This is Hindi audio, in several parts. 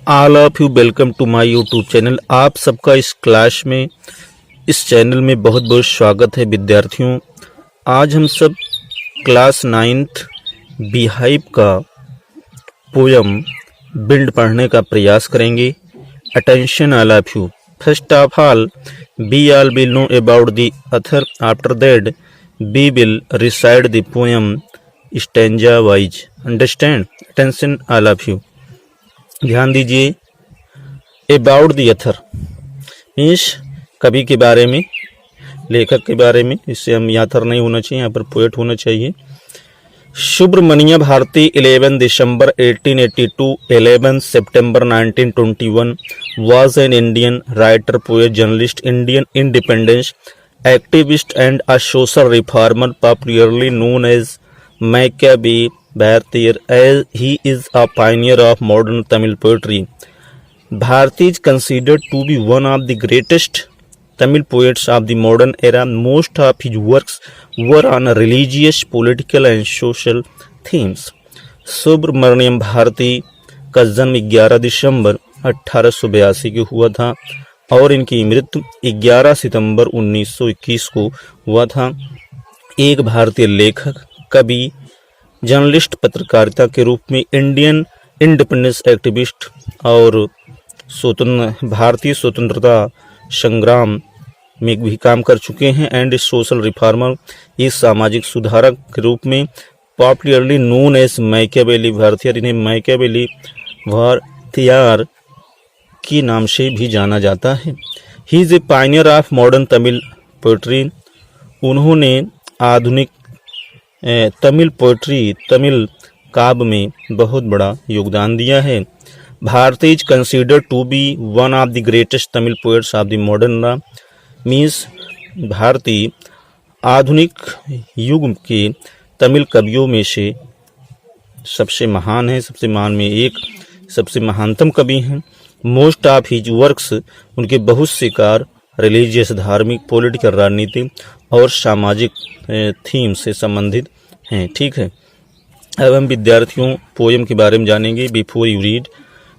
All of you welcome to my YouTube channel. आप सबका इस क्लास में इस चैनल में बहुत बहुत स्वागत है विद्यार्थियों। आज हम सब क्लास 9th बीहाइव का पोयम बिल्ड पढ़ने का प्रयास करेंगे। Attention all of you. First of all we all will know about the author. After that we will recite the poem stanza wise. Understand? Attention all of you. ध्यान दीजिए। अबाउट द ऑथर मीन्स कवि के बारे में, लेखक के बारे में। इससे हम ऑथर नहीं होना चाहिए, यहाँ पर पोएट होना चाहिए। सुब्रमण्य भारती 11 दिसंबर 1882 11 सितंबर 1921 was an Indian writer, poet, journalist, Indian independence activist and a social reformer, popularly known as Machiavelli Bharatiya, as he is a pioneer of modern Tamil poetry. Bharati is considered to be one of the greatest Tamil poets of the modern era. Most of his works were on religious, political and social themes. Subramaniam Bharti का जन्म 11 दिसंबर 1882 को हुआ था और इनकी मृत्यु 11 सितंबर 1921 को हुआ था। एक भारतीय लेखक, कवि, जर्नलिस्ट, पत्रकारिता के रूप में इंडियन इंडिपेंडेंस एक्टिविस्ट और भारतीय स्वतंत्रता संग्राम में भी काम कर चुके हैं। एंड सोशल रिफॉर्मर, इस सामाजिक सुधारक के रूप में पॉपुलरली नोन एज मैकियावेली भारतीय, इन्हें मैकियावेली भारतीयार के नाम से भी जाना जाता है। He is a Pioneer of modern Tamil poetry. उन्होंने आधुनिक तमिल पोएट्री, तमिल काव्य में बहुत बड़ा योगदान दिया है। Bharati is considered to be one of the greatest Tamil poets of the modern era। Means Bharati आधुनिक युग के तमिल कवियों में से सबसे महान है, सबसे महान में एक, सबसे महानतम कवि हैं। मोस्ट ऑफ हिज वर्क्स, उनके बहुत से कार्य रिलीजियस, धार्मिक, पॉलिटिकल, राजनीतिक और सामाजिक थीम से संबंधित हैं। ठीक है, अब हम विद्यार्थियों पोएम के बारे में जानेंगे। Before you read,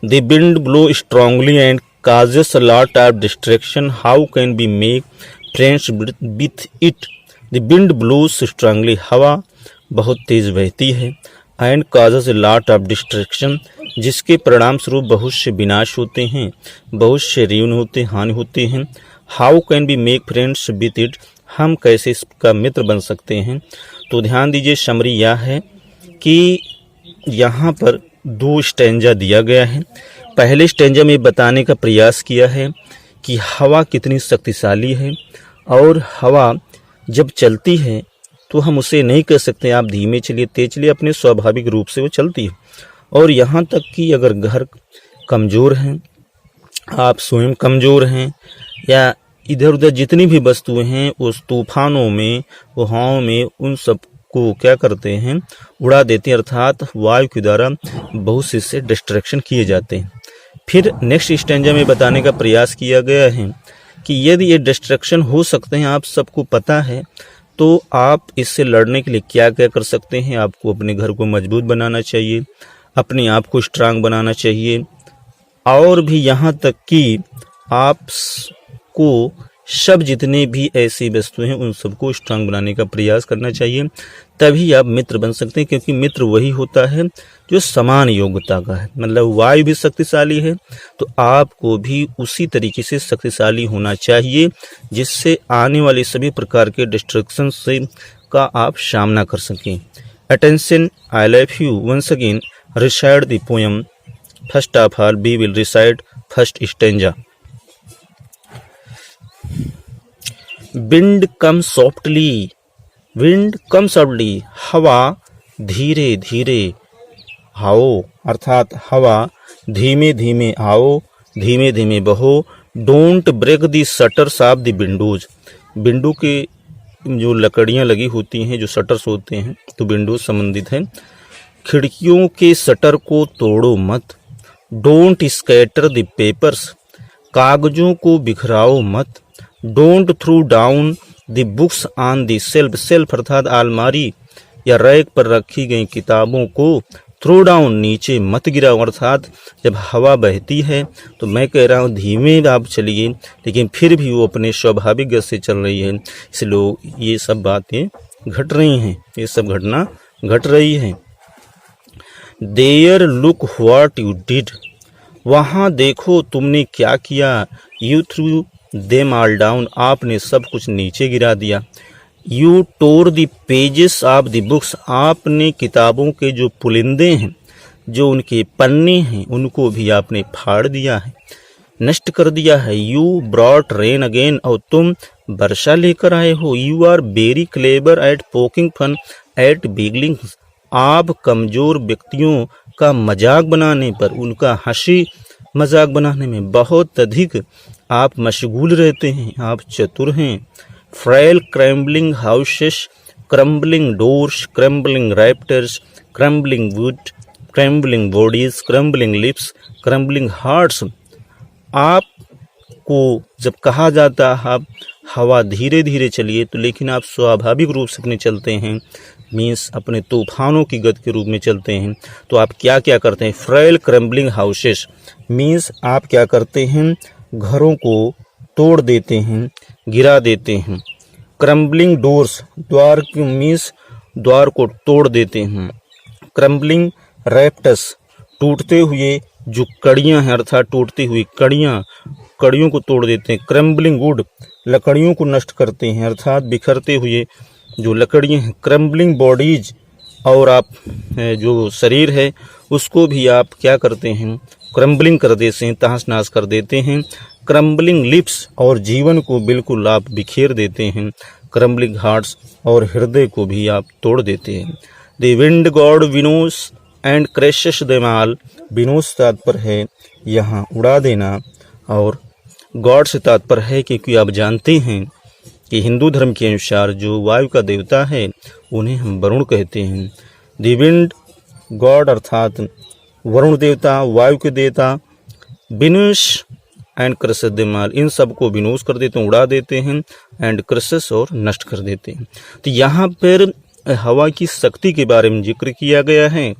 the wind blow strongly and causes a lot of distraction. How can we make friends with it? The wind blows strongly. हवा बहुत तेज बहती है। And causes a lot of distraction, जिसके परिणाम स्वरूप बहुत से विनाश होते हैं, बहुत से ऋण होते, हानि होते हैं। How can we make friends with it? हम कैसे इसका मित्र बन सकते हैं? तो ध्यान दीजिए, समरी यह है कि यहाँ पर 2 स्टैंजा दिया गया है। पहले स्टैंजा में बताने का प्रयास किया है कि हवा कितनी शक्तिशाली है और हवा जब चलती है तो हम उसे नहीं कह सकते आप धीमे चलिए, तेज चलिए, अपने स्वाभाविक रूप से वो चलती है। और यहाँ तक कि अगर घर कमज़ोर हैं, आप स्वयं कमज़ोर हैं, या इधर उधर जितनी भी वस्तुएं हैं उस तूफानों में, वो हवाओं में, उन सब को क्या करते हैं, उड़ा देते हैं। अर्थात वायु के द्वारा बहुत से इससे डिस्ट्रैक्शन किए जाते हैं। फिर नेक्स्ट स्टैंजा में बताने का प्रयास किया गया है कि यदि ये डिस्ट्रैक्शन हो सकते हैं, आप सबको पता है, तो आप इससे लड़ने के लिए क्या क्या कर सकते हैं। आपको अपने घर को मजबूत बनाना चाहिए, अपने आप को स्ट्रांग बनाना चाहिए, और भी यहाँ तक कि आपको सब जितने भी ऐसी वस्तुएं हैं उन सबको स्ट्रांग बनाने का प्रयास करना चाहिए। तभी आप मित्र बन सकते हैं, क्योंकि मित्र वही होता है जो समान योग्यता का है। मतलब वायु भी शक्तिशाली है तो आपको भी उसी तरीके से शक्तिशाली होना चाहिए, जिससे आने वाले सभी प्रकार के डिस्ट्रैक्शन से का आप सामना कर सकें। Attention, I love you. Once again recite the poem. First of all we will recite first stanza. Wind come softly, wind come softly, हवा धीरे धीरे आओ, अर्थात हवा धीमे धीमे आओ, धीमे धीमे बहो। Don't break the shutters of the windows, window के जो लकड़ियां लगी होती हैं, जो शटर्स होते हैं, तो विंडोज संबंधित है। खिड़कियों के शटर को तोड़ो मत। डोंट स्कैटर द पेपर्स, कागजों को बिखराओ मत। Don't through down the books on the self, self अर्थात अलमारी या रैक पर रखी गई किताबों को थ्रो डाउन, नीचे मत गिराओ। अर्थात जब हवा बहती है तो मैं कह रहा हूँ धीमे आप चलिए, लेकिन फिर भी वो अपने स्वाभाविक गति से चल रही है, इसलिए ये सब बातें घट रही हैं, ये सब घटना घट रही है। There look what you did, वहाँ देखो तुमने क्या किया। You threw them all down, आपने सब कुछ नीचे गिरा दिया। You tore the pages of the books, आपने किताबों के जो पुलिंदे हैं, जो उनके पन्ने हैं, उनको भी आपने फाड़ दिया है, नष्ट कर दिया है। यू ब्रॉट रेन अगेन, और तुम वर्षा लेकर आए हो। You are very clever at poking fun at weaklings, आप कमजोर व्यक्तियों का मजाक बनाने पर, उनका हंसी मजाक बनाने में बहुत अधिक आप मशगूल रहते हैं, आप चतुर हैं। Frail crumbling houses, crumbling doors, crumbling rafters, crumbling wood, crumbling bodies, crumbling lips, crumbling hearts. आपको जब कहा जाता है आप हवा धीरे धीरे चलिए, तो लेकिन आप स्वाभाविक रूप से अपने चलते हैं, मीन्स अपने तूफानों की गति के रूप में चलते हैं, तो आप क्या क्या करते हैं। फ्रेल क्रम्बलिंग हाउसेस मीन्स आप क्या करते हैं, घरों को तोड़ देते हैं, गिरा देते हैं। क्रम्बलिंग डोर्स, द्वार मीन्स द्वार को तोड़ देते हैं। क्रम्बलिंग रैप्टस, टूटते हुए जो कड़ियाँ हैं, अर्थात टूटती हुई कड़ियों को तोड़ देते हैं। क्रम्बलिंग वुड, लकड़ियों को नष्ट करते हैं, अर्थात बिखरते हुए जो लकड़ियाँ हैं। क्रम्बलिंग बॉडीज, और आप जो शरीर है उसको भी आप क्या करते हैं, क्रम्बलिंग कर देते हैं, तहस नहस कर देते हैं। क्रम्बलिंग लिप्स, और जीवन को बिल्कुल आप बिखेर देते हैं। क्रम्बलिंग हार्ट्स, और हृदय को भी आप तोड़ देते हैं। The wind god winnows and crashes them all, winnows तात्पर्य है यहाँ उड़ा देना, और गॉड से तात्पर्य है क्योंकि आप जानते हैं कि हिंदू धर्म के अनुसार जो वायु का देवता है उन्हें हम वरुण कहते हैं। द विंड गॉड अर्थात वरुण देवता, वायु के देवता, Vinos and crosses them all, इन सबको विनोस कर देते हैं, उड़ा देते हैं, एंड क्रसेस, और नष्ट कर देते हैं। तो यहाँ पर हवा की शक्ति के बारे में जिक्र किया गया है।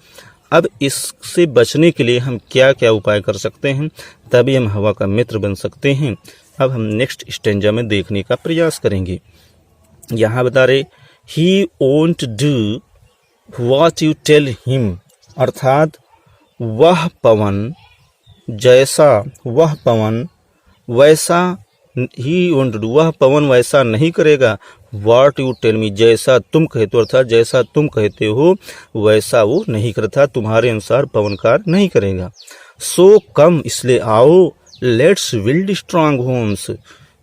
अब इससे बचने के लिए हम क्या क्या उपाय कर सकते हैं, तभी हम हवा का मित्र बन सकते हैं। अब हम नेक्स्ट स्टेंजा में देखने का प्रयास करेंगे। यहाँ बता रहे he won't do what you tell him, अर्थात वह पवन जैसा, वह पवन वैसा, ही वोंट डू, वह पवन वैसा नहीं करेगा। व्हाट यू टेल मी, जैसा तुम कहते हो, अर्थात जैसा तुम कहते हो वैसा वो नहीं करता, तुम्हारे अनुसार पवन कार्य नहीं करेगा। सो कम, इसलिए आओ, let's build strong homes,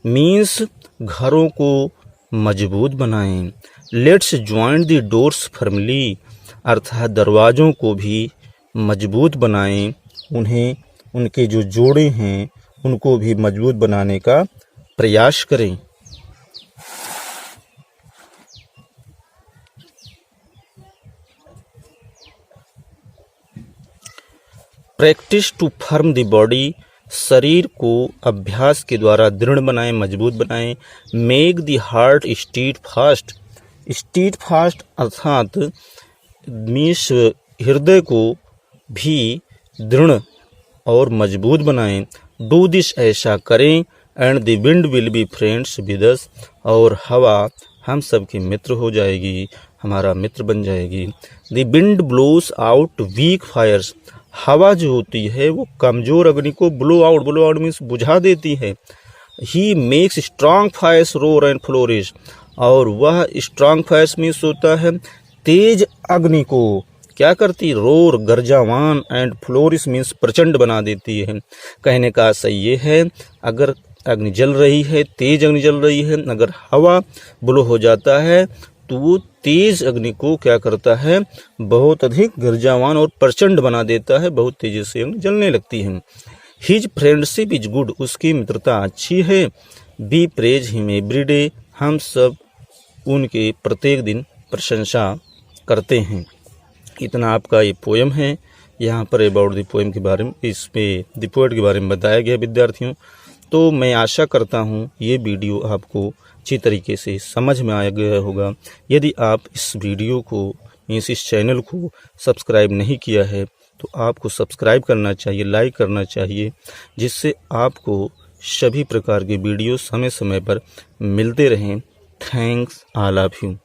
means घरों को मजबूत बनाएं। Let's join the doors firmly, अर्थात दरवाज़ों को भी मजबूत बनाएं, उन्हें उनके जो जोड़े हैं उनको भी मजबूत बनाने का प्रयास करें। Practice to firm the body, शरीर को अभ्यास के द्वारा दृढ़ बनाएं, मजबूत बनाएं। Make the heart steed fast, steed fast अर्थात मीन्स हृदय को भी दृढ़ और मजबूत बनाएं। डू दिस, ऐसा करें। And the wind will be friends with us, और हवा हम सब की मित्र हो जाएगी, हमारा मित्र बन जाएगी। The wind blows out weak fires, हवा जो होती है वो कमजोर अग्नि को ब्लो आउट मीन्स बुझा देती है। He makes strong fires roar and flourish, और वह स्ट्रांग फायर्स मीन्स होता है तेज अग्नि को क्या करती, रोर गर्जावान, एंड फ्लोरिश मीन्स प्रचंड बना देती है। कहने का आशय ये है, अगर अग्नि जल रही है, तेज अग्नि जल रही है, अगर हवा ब्लो हो जाता है तो वो तेज अग्नि को क्या करता है, बहुत अधिक गर्जावान और प्रचंड बना देता है, बहुत तेजी से अग्नि जलने लगती है। हिज फ्रेंडशिप इज गुड, उसकी मित्रता अच्छी है। Be praise him every day, हम सब उनके प्रत्येक दिन प्रशंसा करते हैं। इतना आपका ये पोएम है। यहाँ पर अबाउट द पोएम के बारे में, इसमें द पोएट के बारे में बताया गया विद्यार्थियों। तो मैं आशा करता हूँ ये वीडियो आपको अच्छी तरीके से समझ में आ गया होगा। यदि आप इस वीडियो को मीन्स इस चैनल को सब्सक्राइब नहीं किया है तो आपको सब्सक्राइब करना चाहिए, लाइक करना चाहिए, जिससे आपको सभी प्रकार के वीडियो समय समय पर मिलते रहें। Thanks all of you.